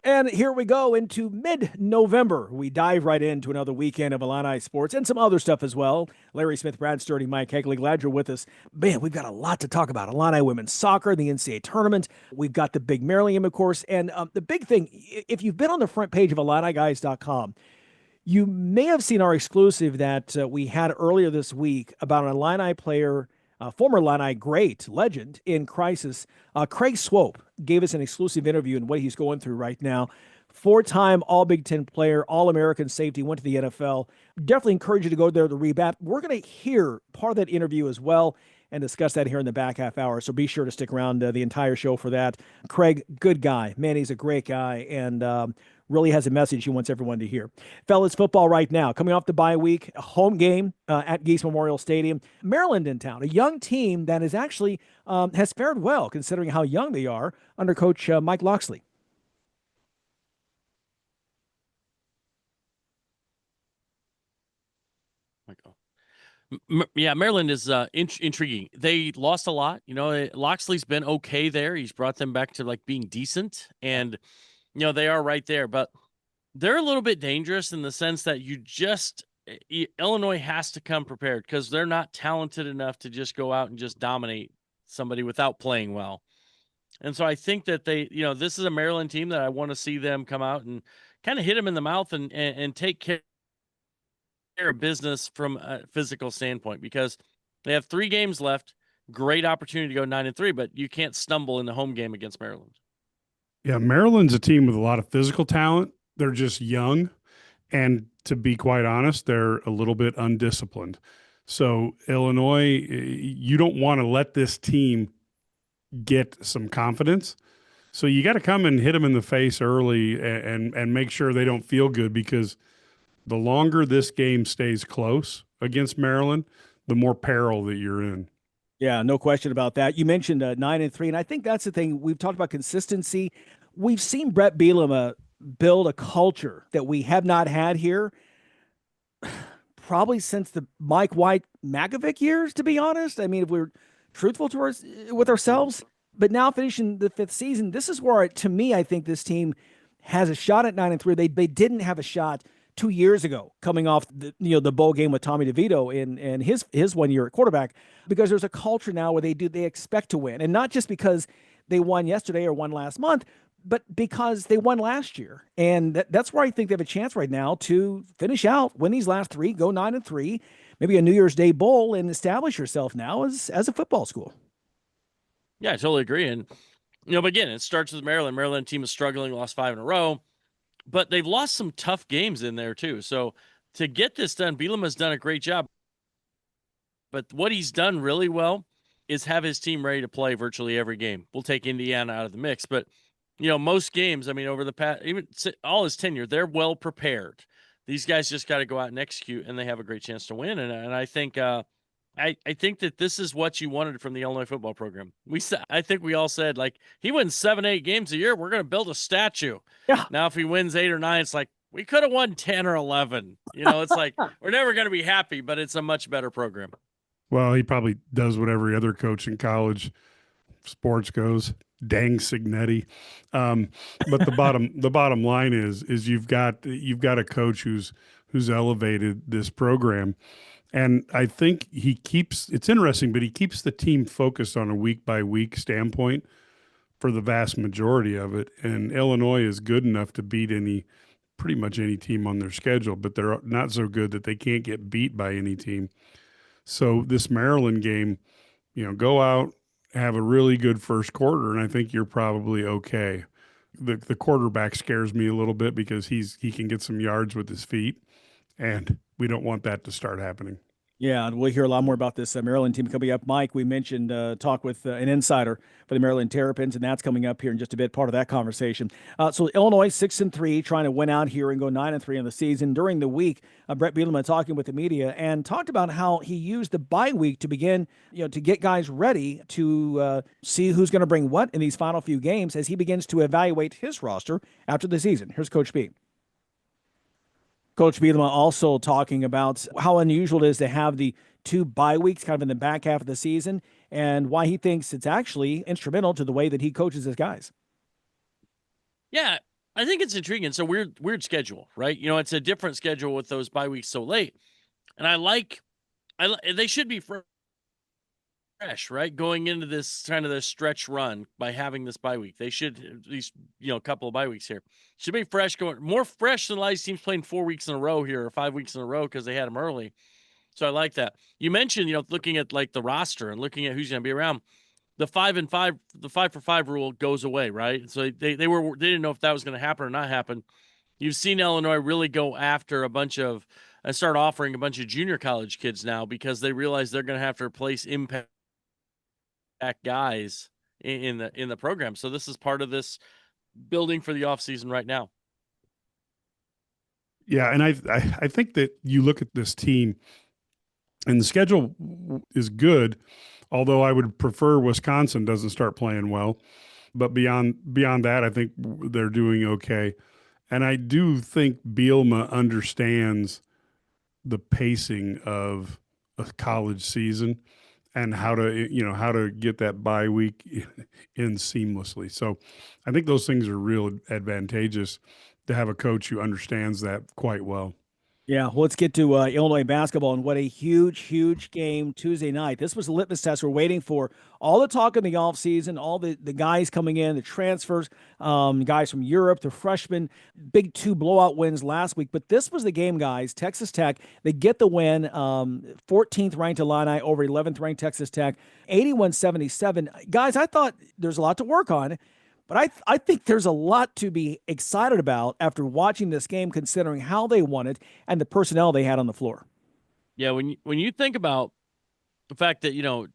And here we go into mid-November. We dive right into another weekend of Illini sports and some other stuff as well. Larry Smith, Brad Sturdy, Mike Cagley, glad you're with us. Man, we've got a lot to talk about. Illini women's soccer, the NCAA tournament. We've got the big Maryland game, of course. And the big thing, if you've been on the front page of IlliniGuys.com, you may have seen our exclusive that we had earlier this week about an Illini player, former Illini great legend in crisis. Craig Swope gave us an exclusive interview and what he's going through right now. Four-time All-Big Ten player, All-American safety, went to the NFL. Definitely encourage you to go there to read that. We're going to hear part of that interview as well and discuss that here in the back half hour. So be sure to stick around the entire show for that. Craig, good guy. Man, he's a great guy and really has a message he wants everyone to hear. Fellas, football right now. Coming off the bye week, a home game at Geese Memorial Stadium. Maryland in town, a young team that is actually has fared well considering how young they are under Coach Mike Loxley. Yeah, Maryland is intriguing. They lost a lot. You know, Loxley's been okay there. He's brought them back to like being decent, and you know they are right there. But they're a little bit dangerous in the sense that Illinois has to come prepared because they're not talented enough to just go out and just dominate somebody without playing well. And so I think that this is a Maryland team that I want to see them come out and kind of hit them in the mouth and take care of business from a physical standpoint because they have 3 games left. Great opportunity to go 9-3, but you can't stumble in the home game against Maryland. Yeah, Maryland's a team with a lot of physical talent. They're just young. And to be quite honest, they're a little bit undisciplined. So Illinois, you don't want to let this team get some confidence. So you got to come and hit them in the face early and make sure they don't feel good because the longer this game stays close against Maryland, the more peril that you're in. Yeah, no question about that. You mentioned 9-3, and I think that's the thing. We've talked about consistency. We've seen Brett Bielema build a culture that we have not had here probably since the Mike White Magovic years, to be honest. I mean, if we're truthful with ourselves, but now finishing the 5th season, this is where, to me, I think this team has a shot at 9-3. They didn't have a shot 2 years ago, coming off the bowl game with Tommy DeVito and his 1 year at quarterback, because there's a culture now where they expect to win, and not just because they won yesterday or won last month, but because they won last year, and that's where I think they have a chance right now to finish out, win these last 3, go 9-3, maybe a New Year's Day bowl, and establish yourself now as a football school. Yeah, I totally agree, and but again, it starts with Maryland. Maryland team is struggling, lost 5 in a row. But they've lost some tough games in there, too. So to get this done, Bielema's done a great job. But what he's done really well is have his team ready to play virtually every game. We'll take Indiana out of the mix. But, most games, I mean, over the past, even all his tenure, they're well prepared. These guys just got to go out and execute, and they have a great chance to win. And I think I think that this is what you wanted from the Illinois football program. I think we all said, like, he wins 7-8 games a year, we're going to build a statue. Yeah. Now, if he wins 8 or 9, it's like, we could have won 10 or 11. It's like, we're never going to be happy, but it's a much better program. Well, he probably does what every other coach in college sports goes. Dang Signetti. But the bottom line is you've got a coach who's elevated this program. And I think it's interesting, but he keeps the team focused on a week-by-week standpoint for the vast majority of it. And Illinois is good enough to beat pretty much any team on their schedule, but they're not so good that they can't get beat by any team. So this Maryland game, go out, have a really good first quarter, and I think you're probably okay. The quarterback scares me a little bit because he can get some yards with his feet, and we don't want that to start happening. Yeah, and we'll hear a lot more about this Maryland team coming up. Mike, we mentioned talk with an insider for the Maryland Terrapins, and that's coming up here in just a bit, part of that conversation. So Illinois 6-3, trying to win out here and go 9-3 in the season. During the week, Brett Bielema talking with the media and talked about how he used the bye week to begin, to get guys ready to see who's going to bring what in these final few games as he begins to evaluate his roster after the season. Here's Coach B. Coach Bielema also talking about how unusual it is to have the 2 bye weeks kind of in the back half of the season and why he thinks it's actually instrumental to the way that he coaches his guys. Yeah, I think it's intriguing. It's a weird schedule, right? You know, it's a different schedule with those bye weeks so late. And they should be fresh, right? Going into this kind of this stretch run by having this bye week. They should at least, a couple of bye weeks here. Should be fresh, going more fresh than a lot of these teams playing 4 weeks in a row here or 5 weeks in a row because they had them early. So I like that. You mentioned, looking at like the roster and looking at who's going to be around. The 5 for 5 rule goes away, right? So they didn't know if that was going to happen or not happen. You've seen Illinois really go after a bunch of and start offering a bunch of junior college kids now because they realize they're going to have to replace impact guys in the program. So this is part of this building for the offseason right now. Yeah, and I think that you look at this team, and the schedule is good, although I would prefer Wisconsin doesn't start playing well. But beyond that, I think they're doing okay. And I do think Bielema understands the pacing of a college season and how to get that bye week in seamlessly. So I think those things are real advantageous to have a coach who understands that quite well. Yeah, well, let's get to Illinois basketball, and what a huge game Tuesday night. This was the litmus test we're waiting for. All the talk in the offseason, all the guys coming in, the transfers, guys from Europe, the freshmen, big 2 blowout wins last week. But this was the game, guys. Texas Tech, they get the win, 14th ranked Illini over 11th ranked Texas Tech, 81-77. Guys, I thought there's a lot to work on. But I think there's a lot to be excited about after watching this game, considering how they won it and the personnel they had on the floor. Yeah, when you think about the fact that, Tomislav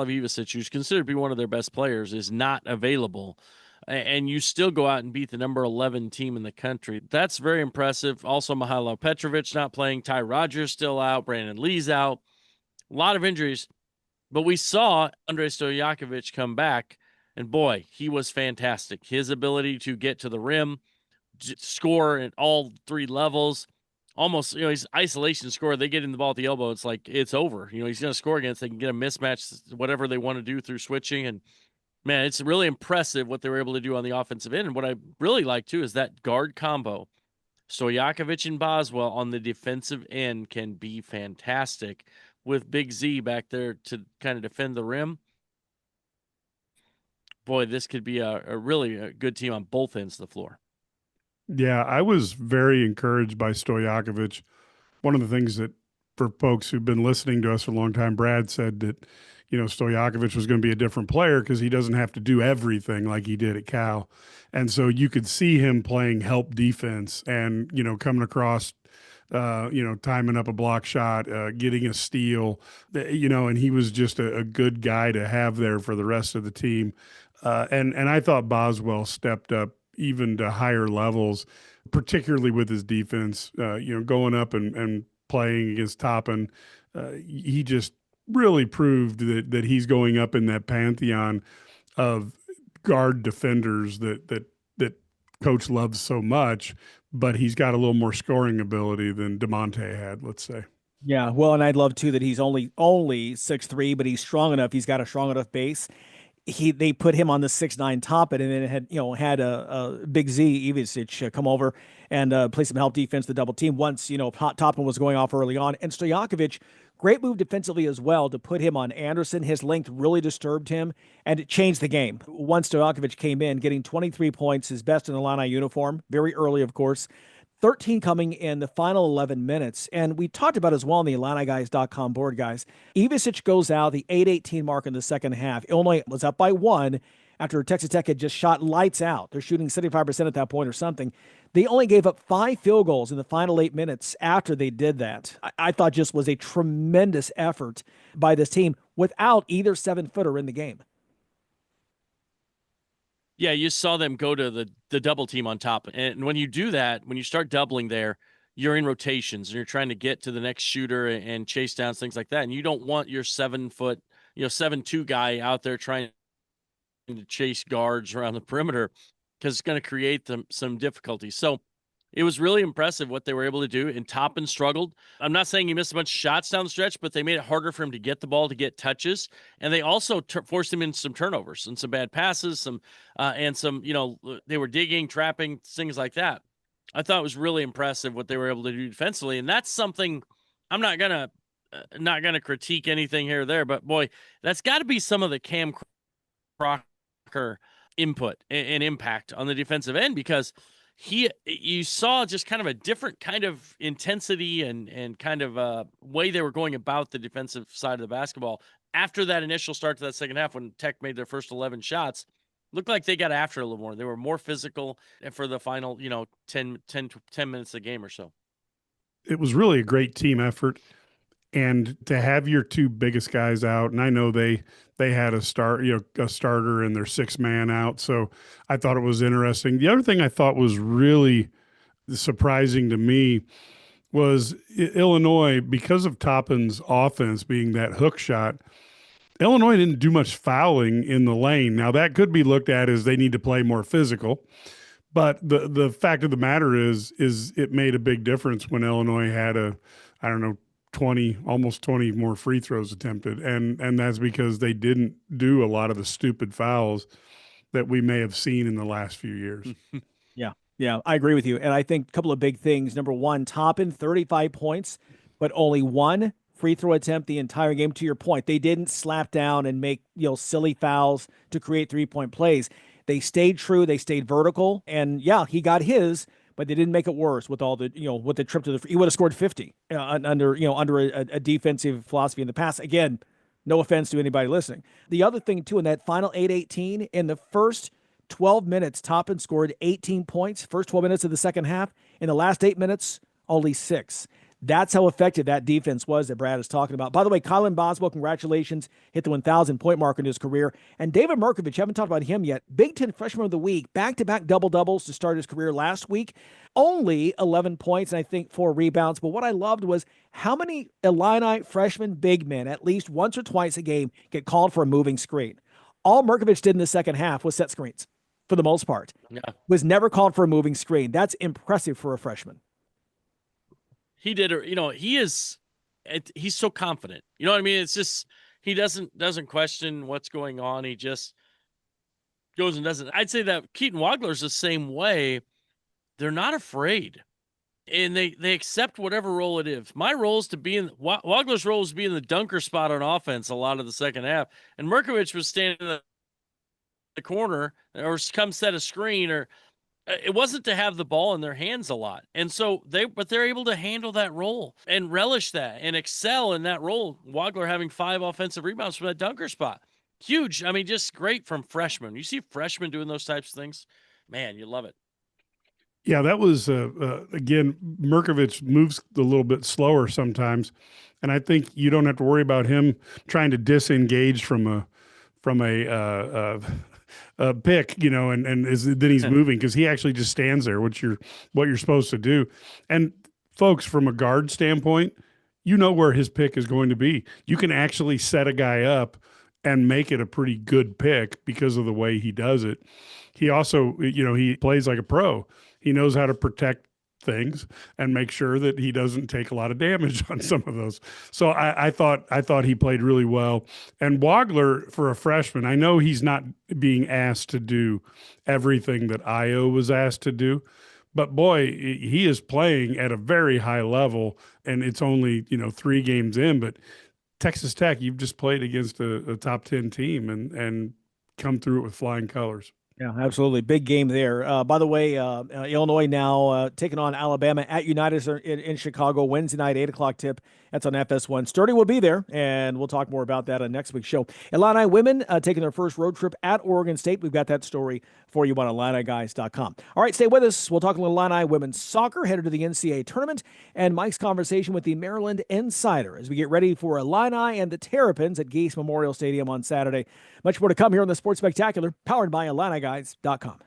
Ivicic, who's considered to be one of their best players, is not available, and you still go out and beat the number 11 team in the country, that's very impressive. Also, Mihailo Petrovic not playing, Ty Rogers still out, Brandon Lee's out, a lot of injuries. But we saw Andrei Stojakovic come back. And boy, he was fantastic. His ability to get to the rim, score at all 3 levels, almost, he's isolation scorer. They get in the ball at the elbow. It's like, it's over. He's going to score against, they can get a mismatch, whatever they want to do through switching. And man, it's really impressive what they were able to do on the offensive end. And what I really like too, is that guard combo. Stojakovic and Boswell on the defensive end can be fantastic with Big Z back there to kind of defend the rim. Boy, this could be a really good team on both ends of the floor. Yeah, I was very encouraged by Stojakovic. One of the things that, for folks who've been listening to us for a long time, Brad said that, Stojakovic was going to be a different player because he doesn't have to do everything like he did at Cal. And so you could see him playing help defense and, coming across, timing up a block shot, getting a steal, and he was just a good guy to have there for the rest of the team. And I thought Boswell stepped up even to higher levels, particularly with his defense, going up and playing against Toppin. He just really proved that he's going up in that pantheon of guard defenders that Coach loves so much, but he's got a little more scoring ability than DeMonte had, let's say. Yeah, well, and I'd love too that he's only 6'3", but he's strong enough. He's got a strong enough base. They put him on the 6'9" Toppin, and then it had a Big Z Ivicic come over and play some help defense, the double team once Toppin was going off early on. And Stojakovic, great move defensively as well to put him on Anderson. His length really disturbed him, and it changed the game. Once Stojakovic came in, getting 23 points, his best in the Illini uniform, very early, of course. 13 coming in the final 11 minutes. And we talked about as well on the IlliniGuys.com board, guys. Ivicic goes out the 8:18 mark in the second half. Illinois was up by 1 after Texas Tech had just shot lights out. They're shooting 75% at that point or something. They only gave up 5 field goals in the final 8 minutes after they did that. I thought just was a tremendous effort by this team without either 7-footer in the game. Yeah, you saw them go to the double team on top. And when you do that, when you start doubling there, you're in rotations and you're trying to get to the next shooter and chase down things like that. And you don't want your 7-foot, 7'2" guy out there trying to chase guards around the perimeter because it's going to create some difficulty. So It was really impressive what they were able to do, and Toppin struggled. I'm not saying he missed a bunch of shots down the stretch, but they made it harder for him to get the ball, to get touches, and they also forced him in some turnovers and some bad passes, and some, they were digging, trapping, things like that. I thought it was really impressive what they were able to do defensively, and that's something I'm not gonna critique anything here or there, but boy, that's got to be some of the Cam Crocker input and impact on the defensive end, because you saw just kind of a different kind of intensity and kind of way they were going about the defensive side of the basketball after that initial start to that second half when Tech made their first 11 shots. Looked like they got after it a little more. They were more physical for the final, 10 minutes a game or so. It was really a great team effort. And to have your two biggest guys out, and I know they had a starter and their 6-man out, so I thought it was interesting. The other thing I thought was really surprising to me was Illinois, because of Toppin's offense being that hook shot. Illinois didn't do much fouling in the lane. Now that could be looked at as they need to play more physical, but the fact of the matter is it made a big difference when Illinois had almost 20 more free throws attempted. And that's because they didn't do a lot of the stupid fouls that we may have seen in the last few years. Yeah, I agree with you. And I think a couple of big things. Number one, Toppin, 35 points, but only one free throw attempt the entire game. To your point, they didn't slap down and make, silly fouls to create 3-point plays. They stayed true. They stayed vertical. And yeah, he got his, but they didn't make it worse with all the, with the trip to the, he would have scored 50 under a defensive philosophy in the past. Again, no offense to anybody listening. The other thing too, in that final 8-18, in the first 12 minutes, Toppin scored 18 points, first 12 minutes of the second half. In the last 8 minutes, only 6. That's how effective that defense was that Brad is talking about. By the way, Kylan Boswell, congratulations, hit the 1,000-point mark in his career. And David Markovich, haven't talked about him yet. Big Ten Freshman of the Week, back-to-back double-doubles to start his career last week. Only 11 points and I think 4 rebounds. But what I loved was how many Illini freshman big men, at least once or twice a game, get called for a moving screen. All Markovich did in the second half was set screens, for the most part. Yeah. Was never called for a moving screen. That's impressive for a freshman. He did, he's so confident. You know what I mean? It's just, he doesn't question what's going on. He just goes and does it. I'd say that Keaton Wagler's the same way. They're not afraid, and they accept whatever role it is. My role is to be in Wagler's role is to be in the dunker spot on offense a lot of the second half. And Markovich was standing in the corner or come set a screen, or it wasn't to have the ball in their hands a lot. And so they're able to handle that role and relish that and excel in that role. Wagler having 5 offensive rebounds from that dunker spot. Huge. I mean, just great from freshmen. You see freshmen doing those types of things, man, you love it. Yeah, that was, again, Markovich moves a little bit slower sometimes. And I think you don't have to worry about him trying to disengage from a pick, then he's moving, because he actually just stands there, what you're supposed to do. And folks, from a guard standpoint, where his pick is going to be. You can actually set a guy up and make it a pretty good pick because of the way he does it. He also, he plays like a pro. He knows how to protect things and make sure that he doesn't take a lot of damage on some of those. So I thought he played really well. And Wagler, for a freshman, I know he's not being asked to do everything that Io was asked to do, but boy, he is playing at a very high level, and it's only, 3 games in, but Texas Tech, you've just played against a top 10 team and come through it with flying colors. Yeah, absolutely. Big game there. By the way, Illinois now taking on Alabama at United in Chicago, Wednesday night, 8 o'clock tip. That's on FS1. Sturdy will be there, and we'll talk more about that on next week's show. Illini women taking their first road trip at Oregon State. We've got that story for you on IlliniGuys.com. All right, stay with us. We'll talk a little Illini women's soccer, headed to the NCAA tournament, and Mike's conversation with the Maryland Insider as we get ready for Illini and the Terrapins at Geese Memorial Stadium on Saturday. Much more to come here on the Sports Spectacular, powered by IlliniGuys.com.